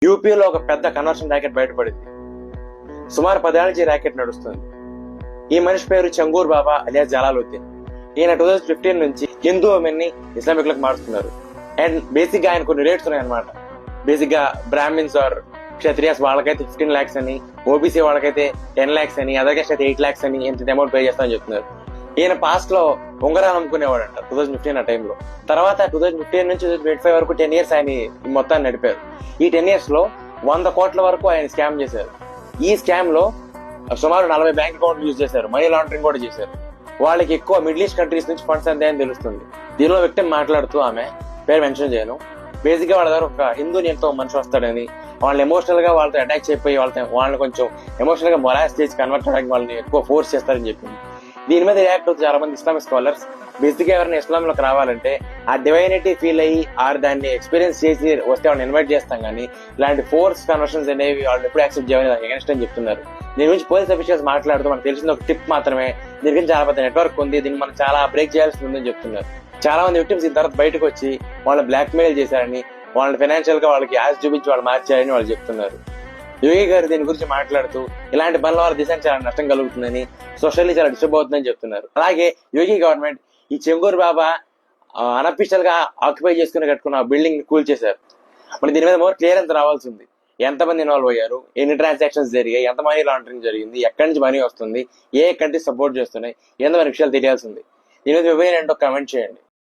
యూపీలో ఒక పెద్ద కన్వర్షన్ ర్యాకెట్ బయటపడింది. సుమారు 10 ఏళ్ల నుంచి ర్యాకెట్ నడుస్తుంది. ఈ మనిషి పేరు చంగూర్ బాబా అలియాస్ జలాలుద్దీన్. ఈయన 2015 నుంచి హిందూ ఉమెన్ ని ఇస్లామిక్ లకు మారుస్తున్నారు. అండ్ బేసిక్ గా ఆయన కొన్ని రేట్స్ ఉన్నాయన్నమాట. బేసిక్ గా బ్రాహ్మిన్స్ ఆర్ క్షత్రియాస్ వాళ్ళకైతే 15 lakhs అని, ఓబీసీ వాళ్ళకైతే 10 lakhs అని, అదర్ కాస్ట్ అయితే 8 lakhs అని ఎంత అమౌంట్ పే చేస్తామని చెప్తున్నారు. ఈయన పాస్ట్ లో ఉంగరాలు అమ్ముకునేవాడంట 2015 ఆ టైంలో. తర్వాత 2015 నుంచి 2025 వరకు 10 years ఆయన ఈ మొత్తాన్ని నడిపారు. ఈ 10 years లో 100 కోట్ల వరకు ఆయన స్కామ్ చేశారు. ఈ స్కామ్ లో సుమారు 40 బ్యాంక్ అకౌంట్లు యూజ్ చేశారు, మనీ లాండరింగ్ కూడా చేశారు. వాళ్ళకి ఎక్కువ మిడిల్ ఈస్ట్ కంట్రీస్ నుంచి ఫండ్స్ అంతాయని తెలుస్తుంది. దీనిలో వ్యక్తి మాట్లాడుతూ, ఆమె పేరు మెన్షన్ చేయను, బేసిక్ గా వాళ్ళ దగ్గర ఒక హిందూ నేమ్తో మనిషి వస్తాడని, వాళ్ళని ఎమోషనల్ గా వాళ్ళతో అటాక్ చేయకపోయి వాళ్ళని కొంచెం ఎమోషనల్ గా మొలాస్ చేసి కన్వర్ట్ చేయడానికి వాళ్ళని ఎక్కువ ఫోర్స్ చేస్తారని చెప్పింది. దీని మీద రియాక్ట్ అవుతూ చాలా మంది ఇస్లామిక్ స్కాలర్స్, బేసిక్ గా ఎవరైనా ఇస్లాంలోకి రావాలంటే ఆ డివైనిటీ ఫీల్ అయ్యి ఆర్ దాన్ని ఎక్స్పీరియన్స్ చేసి వస్తే వాళ్ళని ఇన్వైట్ చేస్తాం, కానీ ఇలాంటి ఫోర్స్ కన్వర్షన్స్ అనేవి వాళ్ళు ఎప్పుడు యాక్సెప్ట్ చేయాలని అగెన్స్ట్ అని చెప్తున్నారు. దీని గురించి పోలీస్ అఫీషియల్స్ మాట్లాడుతూ మనకు తెలిసిన ఒక టిప్ మాత్రమే, దీని గురించి చాలా పెద్ద నెట్వర్క్ ఉంది, దీన్ని మనం చాలా బ్రేక్ చేయాల్సి ఉందని చెప్తున్నారు. చాలా మంది విక్టిమ్స్ దీని తర్వాత బయటకు వచ్చి వాళ్ళని బ్లాక్ మెయిల్ చేశారని, వాళ్ళని ఫైనాన్షియల్ గా వాళ్ళకి యాజ్ చూపించి వాళ్ళు మార్చారని వాళ్ళు చెప్తున్నారు. యోగి గారు దీని గురించి మాట్లాడుతూ ఇలాంటి పనుల వల్ల దేశానికి చాలా నష్టం కలుగుతుందని, సోషల్లీ చాలా డిస్టర్బ్ అవుతుందని చెప్తున్నారు. అలాగే యోగి గవర్నమెంట్ ఈ చెంగూర్ బాబా అన్అఫీషియల్ గా ఆక్యుపై చేసుకుని కట్టుకున్న బిల్డింగ్ కూల్ చేశారు. మరి దీని మీద మోర్ క్లియరెన్స్ రావాల్సి ఉంది. ఎంతమంది ఇన్వాల్వ్ అయ్యారు, ఎన్ని ట్రాన్సాక్షన్స్ జరిగాయి, ఎంత మనీ లాండరింగ్ జరిగింది, ఎక్కడి నుంచి మనీ వస్తుంది, ఏ కంట్రీస్ సపోర్ట్ చేస్తున్నాయి, ఎంత మన విషయాలు తెలియాల్సి ఉంది. దీని మీద వివరణ ఏంటో కమెంట్ చేయండి.